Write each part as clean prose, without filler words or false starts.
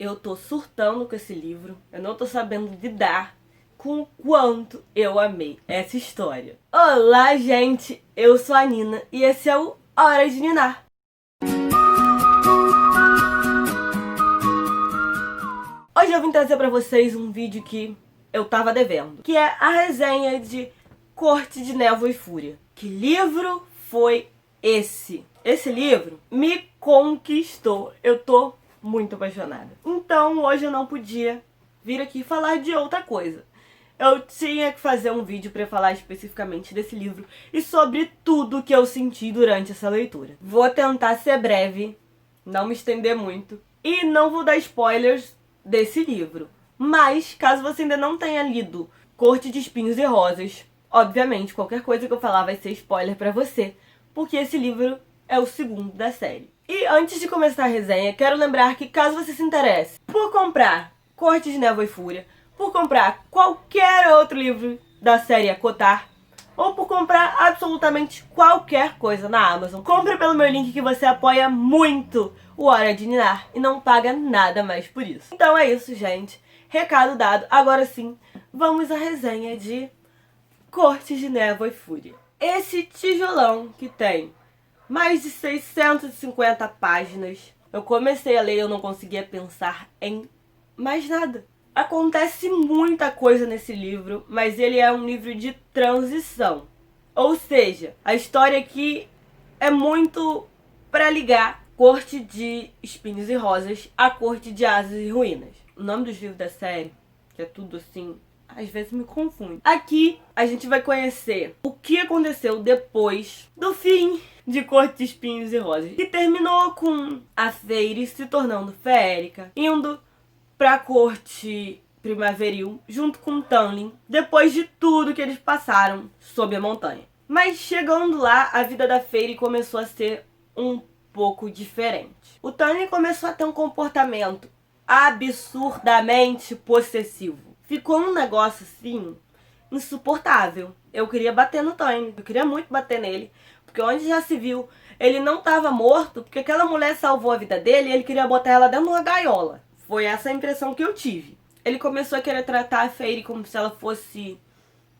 eu tô surtando com esse livro. Eu não tô sabendo lidar com o quanto eu amei essa história. Olá, gente! Eu sou a Nina e esse é o Hora de Ninar. Hoje eu vim trazer pra vocês um vídeo que eu tava devendo, que é a resenha de Corte de Névoa e Fúria. Que livro foi esse? Esse livro me conquistou. Eu tô muito apaixonada. Então hoje eu não podia vir aqui falar de outra coisa. Eu tinha que fazer um vídeo pra falar especificamente desse livro e sobre tudo que eu senti durante essa leitura. Vou tentar ser breve, não me estender muito e não vou dar spoilers desse livro. Mas, caso você ainda não tenha lido Corte de Espinhos e Rosas, obviamente qualquer coisa que eu falar vai ser spoiler pra você, porque esse livro é o segundo da série. E antes de começar a resenha, quero lembrar que caso você se interesse por comprar Corte de Névoa e Fúria, por comprar qualquer outro livro da série Cotar, ou por comprar absolutamente qualquer coisa na Amazon, compre pelo meu link que você apoia muito o Hora de Ninar e não paga nada mais por isso. Então é isso, gente. Recado dado. Agora sim, vamos à resenha de Corte de Névoa e Fúria. Esse tijolão que tem mais de 650 páginas. Eu comecei a ler e eu não conseguia pensar em mais nada. Acontece muita coisa nesse livro, mas ele é um livro de transição. Ou seja, a história aqui é muito para ligar Corte de Espinhos e Rosas a Corte de Asas e Ruínas. O nome dos livros da série, que é tudo assim, às vezes me confunde. Aqui a gente vai conhecer o que aconteceu depois do fim de Corte de Espinhos e Rosas, que terminou com a Feyre se tornando feérica, indo pra corte primaveril junto com Tamlin, depois de tudo que eles passaram sob a montanha. Mas chegando lá, a vida da Feyre começou a ser um pouco diferente. O Tamlin começou a ter um comportamento absurdamente possessivo. Ficou um negócio assim insuportável. Eu queria bater no Tamlin, eu queria muito bater nele, porque onde já se viu, ele não estava morto, porque aquela mulher salvou a vida dele e ele queria botar ela dentro de uma gaiola. Foi essa a impressão que eu tive. Ele começou a querer tratar a Feyre como se ela fosse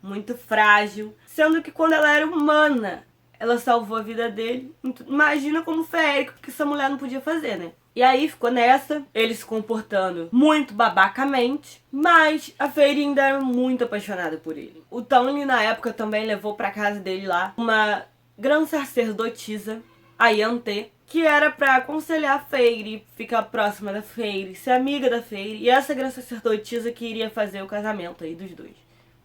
muito frágil, sendo que quando ela era humana, ela salvou a vida dele. Imagina como feérica, porque essa mulher não podia fazer, né? E aí ficou nessa, ele se comportando muito babacamente, mas a Feyre ainda era muito apaixonada por ele. O Tamlin na época também levou pra casa dele lá uma grande sacerdotisa, a Ianthe, que era pra aconselhar a Feyre, ficar próxima da Feyre, ser amiga da Feyre, e essa grande sacerdotisa que iria fazer o casamento aí dos dois,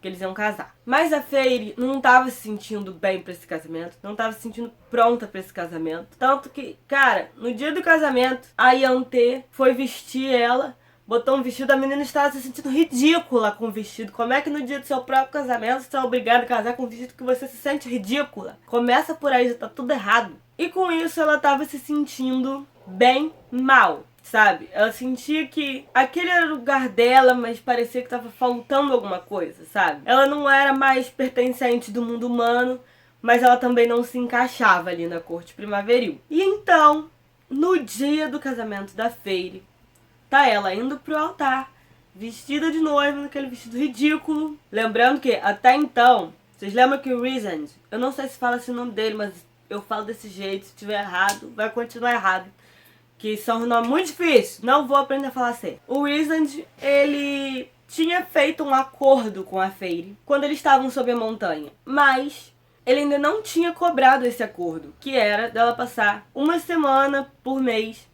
que eles iam casar. Mas a Feyre não tava se sentindo bem pra esse casamento, não tava se sentindo pronta pra esse casamento, tanto que, cara, no dia do casamento, a Ianthe foi vestir ela, botou um vestido, a menina estava se sentindo ridícula com o vestido. Como é que no dia do seu próprio casamento você é obrigada a casar com um vestido que você se sente ridícula? Começa por aí, já tá tudo errado. E com isso ela tava se sentindo bem mal, sabe? Ela sentia que aquele era o lugar dela, mas parecia que tava faltando alguma coisa, sabe? Ela não era mais pertencente do mundo humano, mas ela também não se encaixava ali na corte primaveril. E então, no dia do casamento da Feyre, tá ela indo pro altar, vestida de noiva, naquele vestido ridículo. Lembrando que, até então, vocês lembram que o Rhysand, eu não sei se fala esse nome dele, mas eu falo desse jeito, se tiver errado, vai continuar errado. Que são um nome muito difícil, não vou aprender a falar assim. O Rhysand, ele tinha feito um acordo com a Feyre quando eles estavam sob a montanha. Mas ele ainda não tinha cobrado esse acordo, que era dela passar uma semana por mês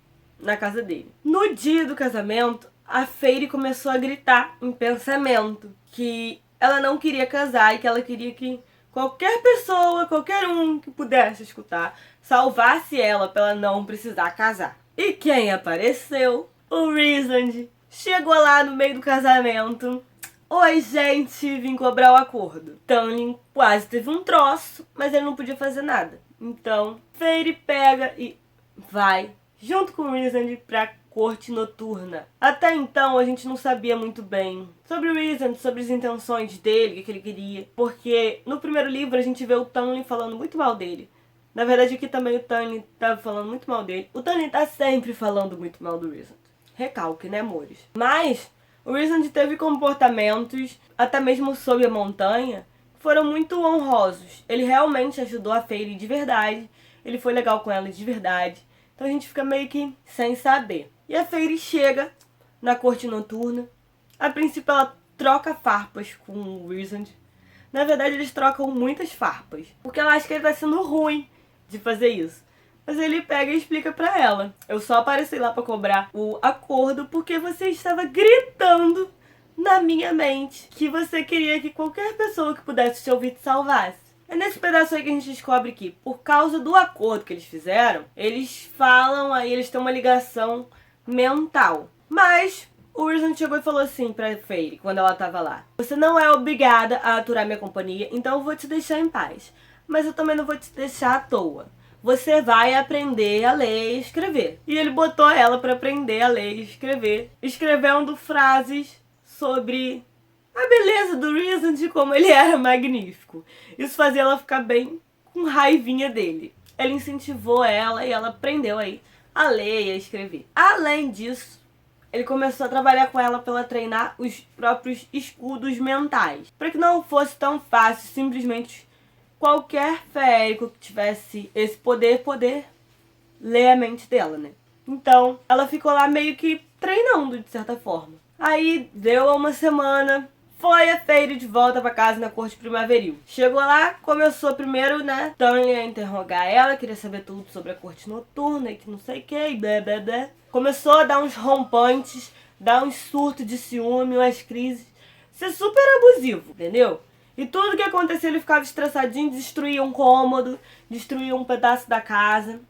na casa dele. No dia do casamento, a Feyre começou a gritar em pensamento que ela não queria casar e que ela queria que qualquer pessoa, qualquer um que pudesse escutar, salvasse ela pra ela não precisar casar. E quem apareceu? O Rhysand. Chegou lá no meio do casamento. Oi, gente, vim cobrar o acordo. Tamlin quase teve um troço, mas ele não podia fazer nada. Então, Feyre pega e vai junto com o Rhysand pra corte noturna. Até então a gente não sabia muito bem sobre o Rhysand, sobre as intenções dele, o que ele queria. Porque no primeiro livro a gente vê o Tamlin falando muito mal dele. Na verdade aqui também o Tamlin tava falando muito mal dele. O Tamlin tá sempre falando muito mal do Rhysand. recalque, né, amores? Mas o Rhysand teve comportamentos, até mesmo sob a montanha, que foram muito honrosos. Ele realmente ajudou a Fairy de verdade, ele foi legal com ela de verdade. Então a gente fica meio que sem saber. E a Fairy chega na corte noturna. A princípio ela troca farpas com o Rhysand. Na verdade eles trocam muitas farpas, porque ela acha que ele tá sendo ruim de fazer isso. Mas ele pega e explica pra ela: eu só apareci lá pra cobrar o acordo porque você estava gritando na minha mente que você queria que qualquer pessoa que pudesse te ouvir te salvasse. É nesse pedaço aí que a gente descobre que, por causa do acordo que eles fizeram, eles falam aí, eles têm uma ligação mental. Mas o Rhysand chegou e falou assim pra Fairy, quando ela tava lá: você não é obrigada a aturar minha companhia, então eu vou te deixar em paz. Mas eu também não vou te deixar à toa. Você vai aprender a ler e escrever. E ele botou ela pra aprender a ler e escrever, escrevendo frases sobre a beleza do Rhysand e como ele era magnífico. Isso fazia ela ficar bem com raivinha dele. Ele incentivou ela e ela aprendeu aí a ler e a escrever. Além disso, ele começou a trabalhar com ela para ela treinar os próprios escudos mentais, para que não fosse tão fácil simplesmente qualquer férico que tivesse esse poder ler a mente dela, né? Então, ela ficou lá meio que treinando, de certa forma. Aí, deu uma semana, foi a Fairy de volta pra casa na corte primaveril. Chegou lá, começou primeiro, né, Stanley a interrogar ela, queria saber tudo sobre a corte noturna e que não sei o que, e blá blá blá. Começou a dar uns rompantes, dar uns surtos de ciúme, umas crises. Ser super abusivo, entendeu? E tudo que acontecia ele ficava estressadinho, destruía um cômodo, destruía um pedaço da casa.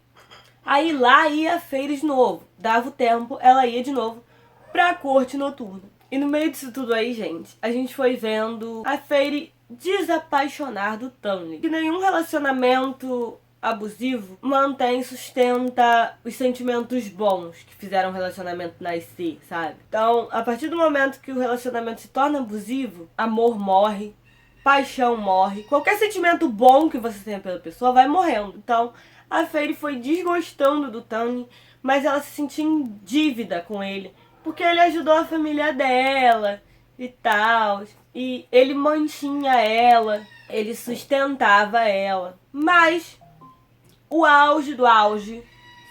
Aí lá ia a Fairy de novo. Dava o tempo, ela ia de novo pra corte noturna. E no meio disso tudo aí, gente, a gente foi vendo a Fairy desapaixonar do Stanley. Que nenhum relacionamento abusivo mantém, sustenta os sentimentos bons que fizeram o relacionamento nascer, sabe? Então, a partir do momento que o relacionamento se torna abusivo, amor morre, paixão morre, qualquer sentimento bom que você tenha pela pessoa vai morrendo. Então, a Fairy foi desgostando do Stanley, mas ela se sentia em dívida com ele, porque ele ajudou a família dela e tal, e ele mantinha ela, ele sustentava ela. Mas o auge do auge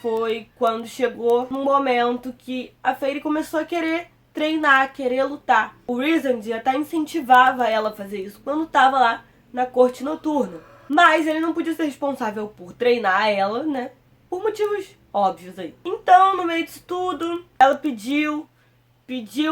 foi quando chegou um momento que a Fairy começou a querer treinar, querer lutar. O Rhysand até incentivava ela a fazer isso quando tava lá na corte noturna. Mas ele não podia ser responsável por treinar ela, né? Por motivos óbvios aí. Então, no meio disso tudo, ela pediu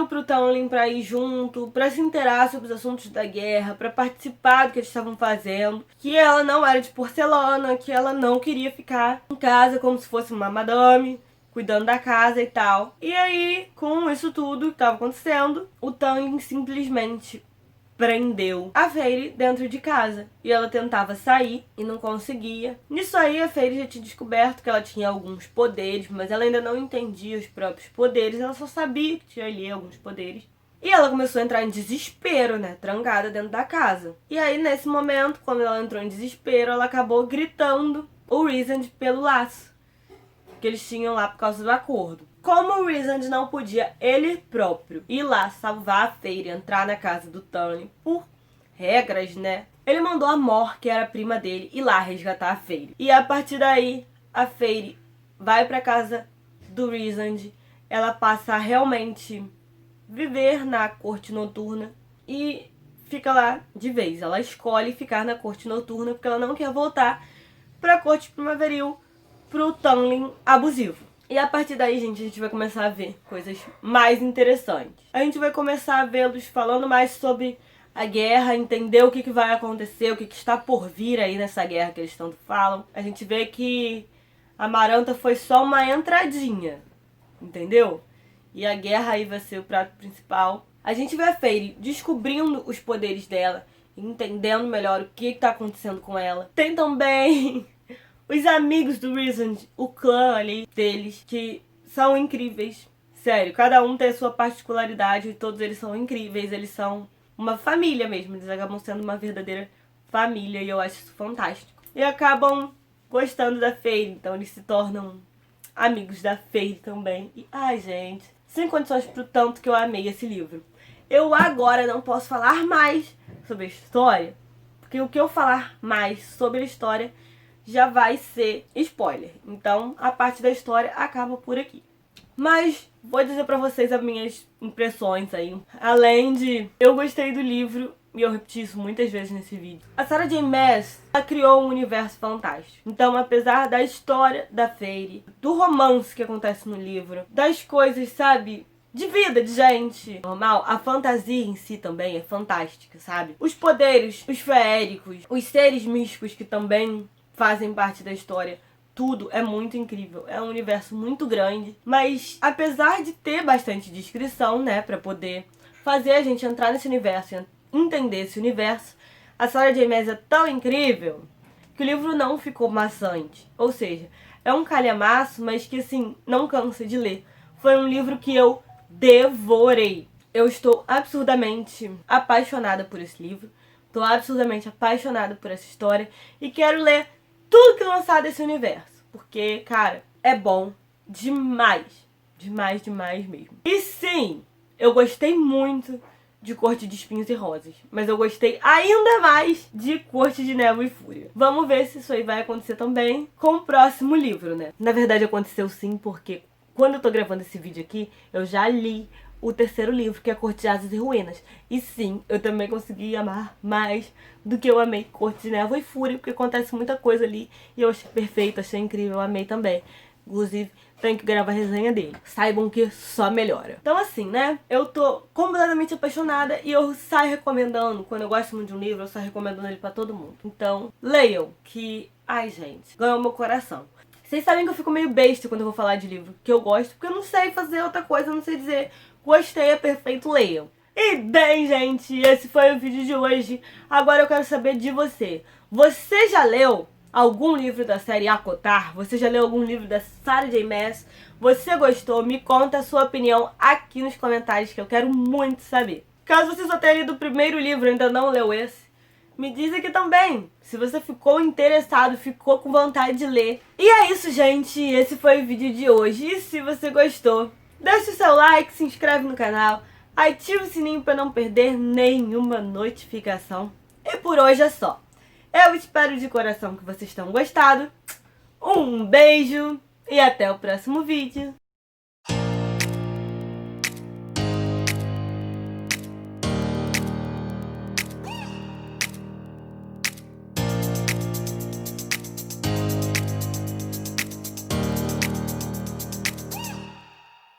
pro Stanley pra ir junto, pra se inteirar sobre os assuntos da guerra, pra participar do que eles estavam fazendo, que ela não era de porcelana, que ela não queria ficar em casa como se fosse uma madame, cuidando da casa e tal. E aí, com isso tudo que estava acontecendo, o Stanley simplesmente prendeu a Fairy dentro de casa. E ela tentava sair e não conseguia. Nisso aí, a Fairy já tinha descoberto que ela tinha alguns poderes, mas ela ainda não entendia os próprios poderes. Ela só sabia que tinha ali alguns poderes. E ela começou a entrar em desespero, né? Trancada dentro da casa. E aí, nesse momento, quando ela entrou em desespero, ela acabou gritando o Rhysand pelo laço que eles tinham lá por causa do acordo. Como o Rhysand não podia ele próprio ir lá salvar a Fairy, entrar na casa do Stanley por regras, né? Ele mandou a Mor, que era a prima dele, ir lá resgatar a Fairy. E a partir daí, a Fairy vai pra casa do Rhysand. Ela passa a realmente viver na corte noturna e fica lá de vez. Ela escolhe ficar na corte noturna porque ela não quer voltar pra corte primaveril, pro Stanley abusivo. E a partir daí, gente, a gente vai começar a ver coisas mais interessantes. A gente vai começar a vê-los falando mais sobre a guerra, entender o que vai acontecer, o que está por vir aí nessa guerra que eles tanto falam. A gente vê que a Amaranta foi só uma entradinha, entendeu? E a guerra aí vai ser o prato principal. A gente vê a Fairy descobrindo os poderes dela, entendendo melhor o que está acontecendo com ela. Tem também os amigos do Rhysand, o clã ali deles, que são incríveis. Sério, cada um tem a sua particularidade e todos eles são incríveis. Eles são uma família mesmo, eles acabam sendo uma verdadeira família e eu acho isso fantástico. E acabam gostando da Fairy, então eles se tornam amigos da Fairy também. E, ai, gente, sem condições pro tanto que eu amei esse livro. Eu agora não posso falar mais sobre a história, porque o que eu falar mais sobre a história já vai ser spoiler. Então, a parte da história acaba por aqui. Mas vou dizer pra vocês as minhas impressões aí. Além de eu gostei do livro, e eu repeti isso muitas vezes nesse vídeo. A Sarah J Maas, ela criou um universo fantástico. Então, apesar da história da Fairy, do romance que acontece no livro, das coisas, sabe, de vida de gente normal, a fantasia em si também é fantástica, sabe? Os poderes, os feéricos, os seres místicos que também fazem parte da história, tudo é muito incrível. É um universo muito grande, mas apesar de ter bastante descrição, né, pra poder fazer a gente entrar nesse universo e entender esse universo, a Sarah J Maas é tão incrível que o livro não ficou maçante. Ou seja, é um calhamaço, mas que assim, não cansa de ler. Foi um livro que eu devorei. Eu estou absurdamente apaixonada por esse livro. Estou absurdamente apaixonada por essa história e quero ler tudo que lançar desse universo. Porque, cara, é bom demais. Demais, demais mesmo. E sim, eu gostei muito de Corte de Espinhos e Rosas, mas eu gostei ainda mais de Corte de Névoa e Fúria. Vamos ver se isso aí vai acontecer também com o próximo livro, né? Na verdade aconteceu sim, porque quando eu tô gravando esse vídeo aqui, eu já li o terceiro livro, que é Corte de Asas e Ruínas. E sim, eu também consegui amar mais do que eu amei Corte de Névoa e Fúria, porque acontece muita coisa ali e eu achei perfeito, achei incrível, eu amei também. Inclusive, tenho que gravar a resenha dele. Saibam que só melhora. Então assim, né? Eu tô completamente apaixonada e eu saio recomendando. Quando eu gosto muito de um livro, eu saio recomendando ele pra todo mundo. Então, leiam, que... ai, gente, ganhou meu coração. Vocês sabem que eu fico meio besta quando eu vou falar de livro que eu gosto, porque eu não sei fazer outra coisa, eu não sei dizer gostei, é perfeito, leiam. E bem, gente, esse foi o vídeo de hoje. Agora eu quero saber de você. Você já leu algum livro da série ACOTAR? Você já leu algum livro da Sarah J Maas? Você gostou? Me conta a sua opinião aqui nos comentários, que eu quero muito saber. Caso você só tenha lido o primeiro livro e ainda não leu esse, me diz aqui também, se você ficou interessado, ficou com vontade de ler. E é isso, gente, esse foi o vídeo de hoje. E se você gostou, deixa o seu like, se inscreve no canal, ativa o sininho para não perder nenhuma notificação. E por hoje é só. Eu espero de coração que vocês tenham gostado. Um beijo e até o próximo vídeo.